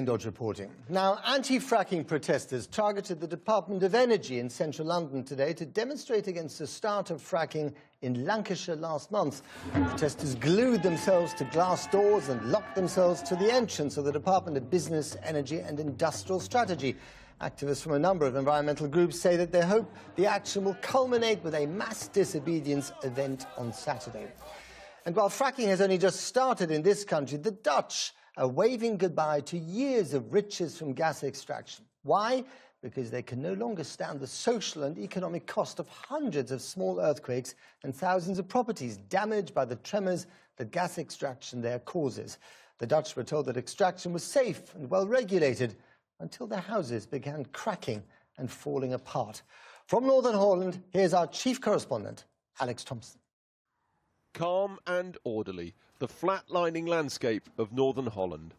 Dodge reporting. Now, anti-fracking protesters targeted the Department of Energy in central London today to demonstrate against the start of fracking in Lancashire last month. Protesters glued themselves to glass doors and locked themselves to the entrance of the Department of Business, Energy and Industrial Strategy. Activists from a number of environmental groups say that they hope the action will culminate with a mass disobedience event on Saturday. And while fracking has only just started in this country, the Dutch are waving goodbye to years of riches from gas extraction. Why? Because they can no longer stand the social and economic cost of hundreds of small earthquakes and thousands of properties damaged by the tremors that gas extraction there causes. The Dutch were told that extraction was safe and well regulated until their houses began cracking and falling apart. From Northern Holland, here's our chief correspondent, Alex Thompson. Calm and orderly, the flatlining landscape of Northern Holland.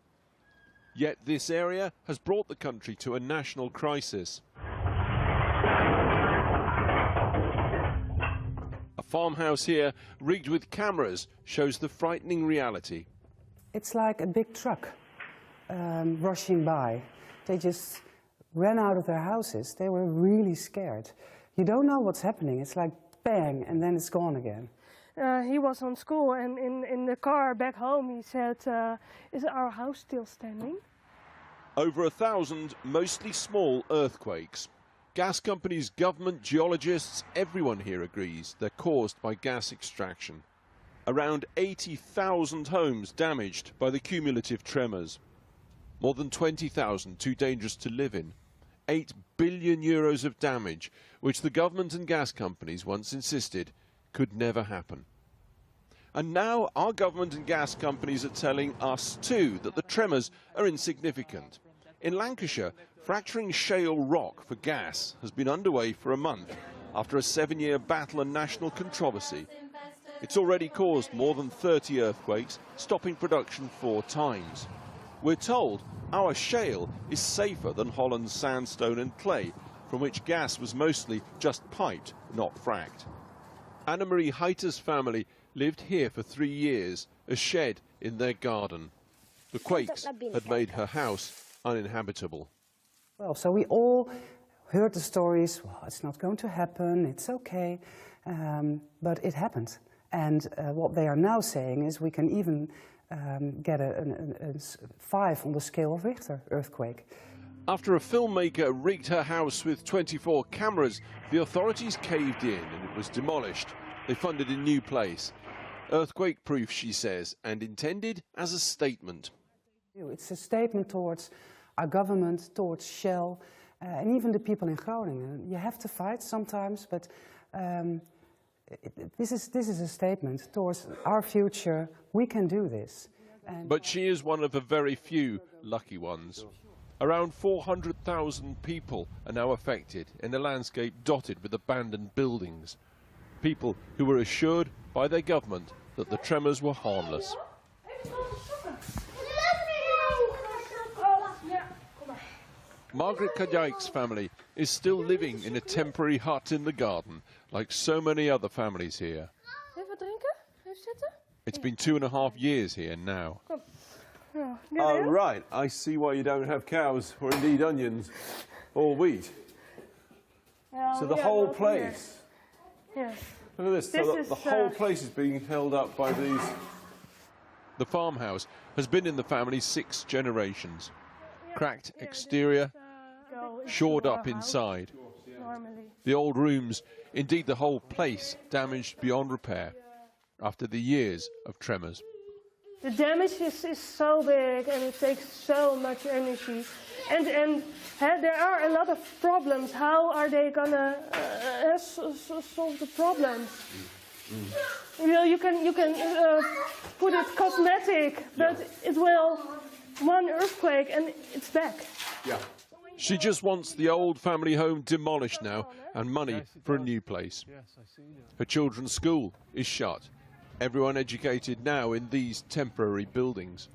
Yet this area has brought the country to a national crisis. A farmhouse here, rigged with cameras, shows the frightening reality. It's like a big truck rushing by. They just ran out of their houses. They were really scared. You don't know what's happening. It's like bang, and then it's gone again. He was on school, and in the car back home he said, is our house still standing? Over 1,000 mostly small earthquakes. Gas companies, government, geologists, everyone here agrees they're caused by gas extraction. Around 80,000 homes damaged by the cumulative tremors. More than 20,000 too dangerous to live in. 8 billion euros of damage, which the government and gas companies once insisted could never happen. And now our government and gas companies are telling us too that the tremors are insignificant. In Lancashire, fracturing shale rock for gas has been underway for a month after a 7-year battle and national controversy. It's already caused more than 30 earthquakes, stopping production 4 times. We're told our shale is safer than Holland's sandstone and clay, from which gas was mostly just piped, not fracked. Anna-Marie Heiter's family lived here for 3 years, a shed in their garden. The quakes had made her house uninhabitable. Well, so we all heard the stories, well, it's not going to happen, it's okay, but it happened. And what they are now saying is we can even get a 5 on the scale of Richter earthquake. After a filmmaker rigged her house with 24 cameras, the authorities caved in and it was demolished. They funded a new place. Earthquake-proof, she says, and intended as a statement. It's a statement towards our government, towards Shell, and even the people in Groningen. You have to fight sometimes, but this is a statement towards our future. We can do this. But she is one of a very few lucky ones. Around 400,000 people are now affected in a landscape dotted with abandoned buildings. People who were assured by their government that the tremors were harmless. Margaret Kadijk's family is still living in a temporary hut in the garden, like so many other families here. It's been 2.5 years here now. Oh, right. I see why you don't have cows, or indeed onions, or wheat. So the whole place. Yes. Look at this. So the whole place is being held up by these. The farmhouse has been in the family 6 generations. Cracked exterior, shored up inside. The old rooms, indeed the whole place, damaged beyond repair after the years of tremors. The damage is so big and it takes so much energy. And there are a lot of problems. How are they going to solve the problems? You know, you can put it cosmetic, but it will, one earthquake and it's back. Yeah. She just wants the old family home demolished now and money for a new place. Her children's school is shut. Everyone educated now in these temporary buildings.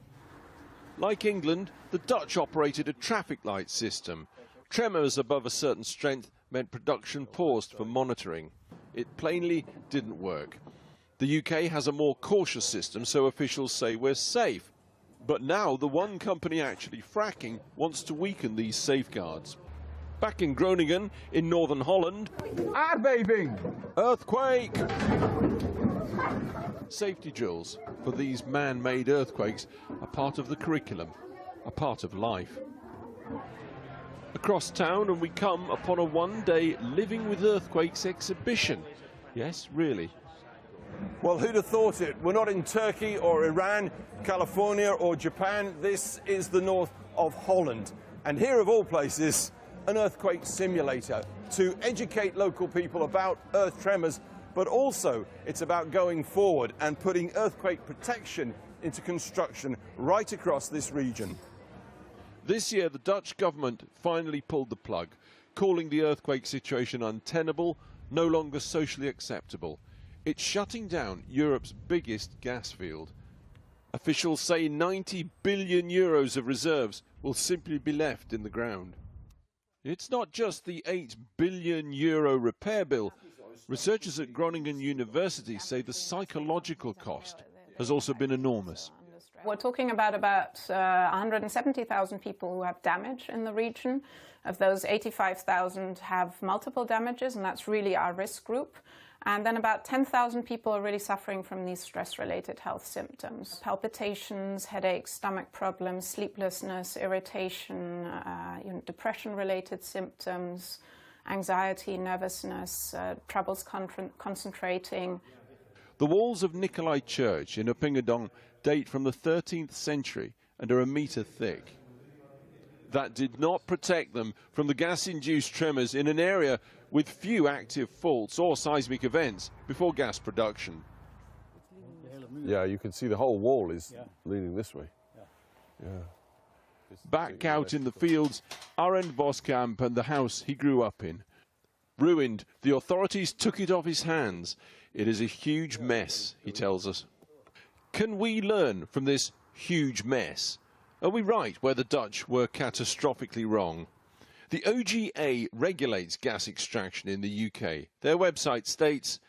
Like England, the Dutch operated a traffic light system. Tremors above a certain strength meant production paused for monitoring. It plainly didn't work. The UK has a more cautious system, so officials say we're safe. But now the one company actually fracking wants to weaken these safeguards. Back in Groningen, in northern Holland, aardbeving! Earthquake! Safety drills for these man-made earthquakes are part of the curriculum, a part of life. Across town, and we come upon a one-day Living with Earthquakes exhibition. Yes, really. Well, who'd have thought it? We're not in Turkey or Iran, California or Japan. This is the north of Holland. And here, of all places, an earthquake simulator to educate local people about earth tremors, but also it's about going forward and putting earthquake protection into construction right across this region. This year, the Dutch government finally pulled the plug, calling the earthquake situation untenable, no longer socially acceptable. It's shutting down Europe's biggest gas field. Officials say 90 billion euros of reserves will simply be left in the ground. It's not just the 8 billion euro repair bill. Researchers at Groningen University say the psychological cost has also been enormous. We're talking about 170,000 people who have damage in the region. Of those, 85,000 have multiple damages, and that's really our risk group. And then about 10,000 people are really suffering from these stress-related health symptoms. Palpitations, headaches, stomach problems, sleeplessness, irritation, depression-related symptoms, anxiety, nervousness, troubles concentrating. The walls of Nicolai Church in Uppingedong date from the 13th century and are a metre thick. That did not protect them from the gas-induced tremors in an area with few active faults or seismic events before gas production. Yeah, you can see the whole wall is leaning this way. Yeah. Back out in the fields, Arend Boskamp and the house he grew up in. Ruined, the authorities took it off his hands. It is a huge mess, he tells us. Can we learn from this huge mess? Are we right where the Dutch were catastrophically wrong? The OGA regulates gas extraction in the UK. Their website states,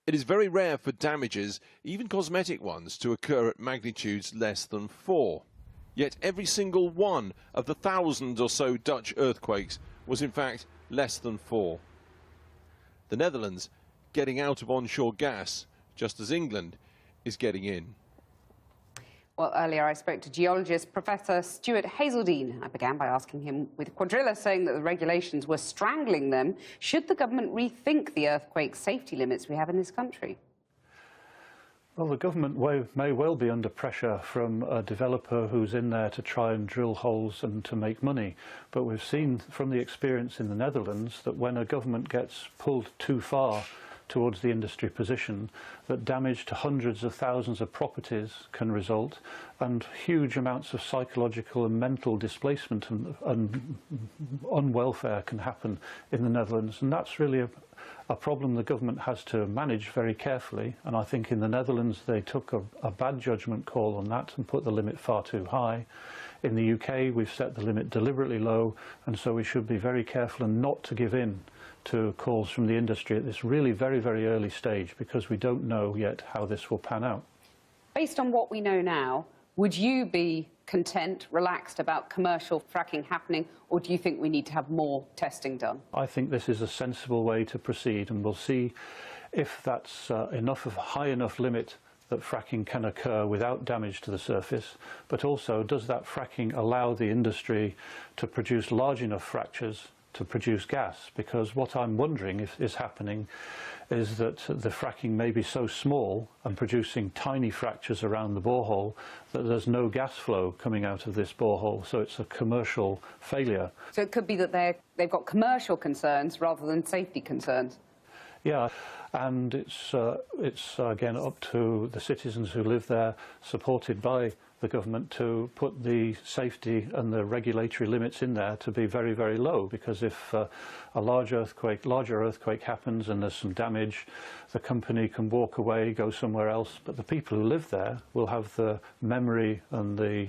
it is very rare for damages, even cosmetic ones, to occur at magnitudes less than 4. Yet every single one of the 1,000 or so Dutch earthquakes was in fact less than 4. The Netherlands getting out of onshore gas, just as England is getting in. Well, earlier I spoke to geologist Professor Stuart Hazeldine. I began by asking him, with Cuadrilla saying that the regulations were strangling them, should the government rethink the earthquake safety limits we have in this country? Well, the government may well be under pressure from a developer who's in there to try and drill holes and to make money. But we've seen from the experience in the Netherlands that when a government gets pulled too far towards the industry position, that damage to hundreds of thousands of properties can result, and huge amounts of psychological and mental displacement and unwelfare can happen in the Netherlands. And that's really a problem the government has to manage very carefully. And I think in the Netherlands they took a bad judgment call on that and put the limit far too high. In the UK we've set the limit deliberately low, and so we should be very careful and not to give in to calls from the industry at this really very, very early stage, because we don't know yet how this will pan out. Based on what we know now, would you be content, relaxed about commercial fracking happening, or do you think we need to have more testing done? I think this is a sensible way to proceed, and we'll see if that's high enough limit that fracking can occur without damage to the surface, but also does that fracking allow the industry to produce large enough fractures to produce gas? Because what I'm wondering is happening is that the fracking may be so small and producing tiny fractures around the borehole that there's no gas flow coming out of this borehole, so it's a commercial failure. So it could be that they've got commercial concerns rather than safety concerns? Yeah, and it's again up to the citizens who live there, supported by the government, to put the safety and the regulatory limits in there to be very, very low, because if a larger earthquake happens and there's some damage, the company can walk away, go somewhere else, but the people who live there will have the memory and the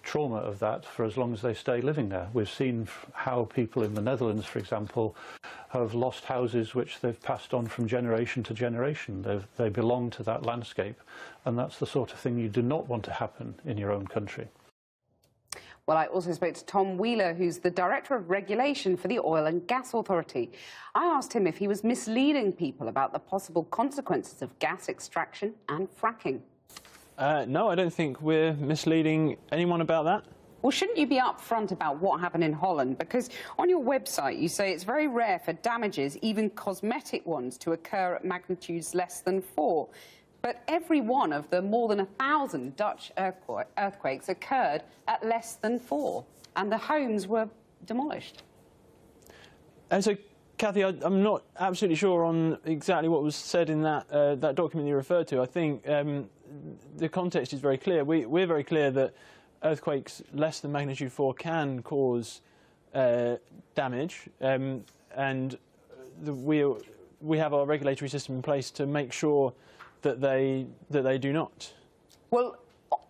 trauma of that for as long as they stay living there. We've seen how people in the Netherlands, for example, have lost houses which they've passed on from generation to generation. They belong to that landscape, and that's the sort of thing you do not want to happen in your own country. Well, I also spoke to Tom Wheeler, who's the Director of Regulation for the Oil and Gas Authority. I asked him if he was misleading people about the possible consequences of gas extraction and fracking. No, I don't think we're misleading anyone about that. Well, shouldn't you be upfront about what happened in Holland? Because on your website you say it's very rare for damages, even cosmetic ones, to occur at magnitudes less than 4. But every one of the more than 1,000 Dutch earthquakes occurred at less than 4, and the homes were demolished. And so, Kathy, I'm not absolutely sure on exactly what was said in that document you referred to. I think the context is very clear. We're very clear that earthquakes less than magnitude 4 can cause damage, and we have our regulatory system in place to make sure that they do not. Well,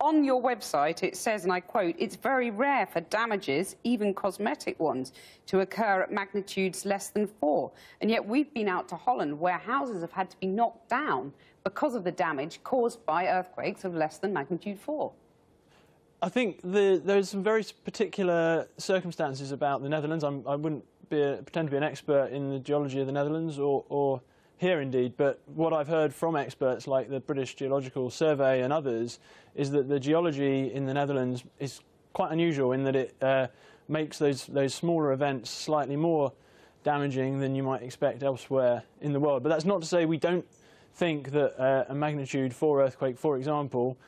on your website it says, and I quote, "It's very rare for damages, even cosmetic ones, to occur at magnitudes less than 4. And yet we've been out to Holland where houses have had to be knocked down because of the damage caused by earthquakes of less than magnitude 4. I think there's some very particular circumstances about the Netherlands. I wouldn't pretend to be an expert in the geology of the Netherlands or here indeed, but what I've heard from experts like the British Geological Survey and others is that the geology in the Netherlands is quite unusual in that it makes those smaller events slightly more damaging than you might expect elsewhere in the world. But that's not to say we don't think that a magnitude 4 earthquake, for example,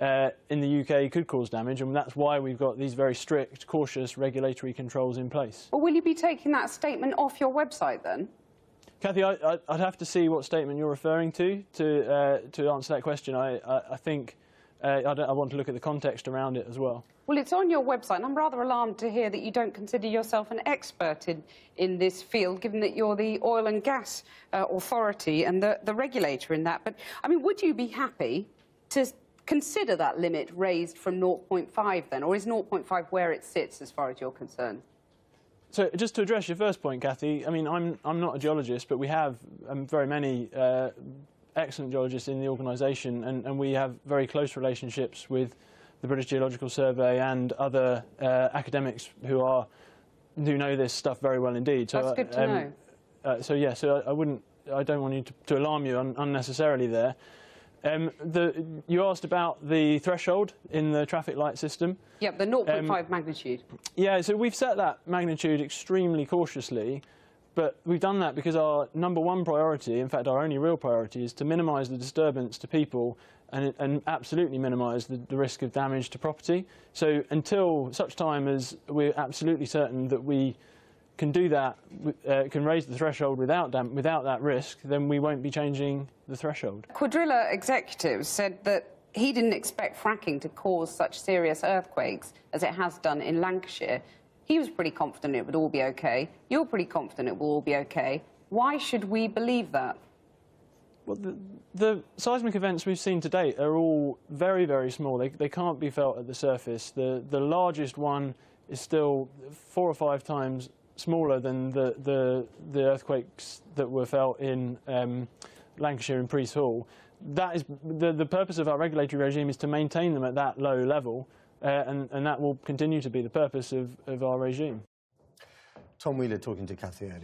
in the UK could cause damage, and that's why we've got these very strict, cautious regulatory controls in place. Well, will you be taking that statement off your website then? Kathy, I'd have to see what statement you're referring to answer that question. I think I want to look at the context around it as well. Well, it's on your website, and I'm rather alarmed to hear that you don't consider yourself an expert in this field, given that you're the Oil and Gas Authority and the regulator in that. But, I mean, would you be happy to consider that limit raised from 0.5 then, or is 0.5 where it sits as far as you're concerned? So just to address your first point, Kathy, I mean, I'm not a geologist, but we have very many excellent geologists in the organisation, and we have very close relationships with the British Geological Survey and other academics who know this stuff very well indeed. So, that's good to know. So I don't want you to alarm you unnecessarily there. You asked about the threshold in the traffic light system. Yeah, the 0.5 magnitude. Yeah, so we've set that magnitude extremely cautiously, but we've done that because our #1 priority, in fact our only real priority, is to minimise the disturbance to people and absolutely minimise the risk of damage to property. So until such time as we're absolutely certain that we can do that, can raise the threshold without that risk, then we won't be changing the threshold. Cuadrilla executives said that he didn't expect fracking to cause such serious earthquakes as it has done in Lancashire. He was pretty confident it would all be OK. You're pretty confident it will all be OK. Why should we believe that? Well, the seismic events we've seen to date are all very, very small. They can't be felt at the surface. The largest one is still 4 or 5 times smaller than the earthquakes that were felt in Lancashire and Priest Hall. That is the purpose of our regulatory regime, is to maintain them at that low level, and that will continue to be the purpose of our regime. Tom Wheeler talking to Kathy earlier.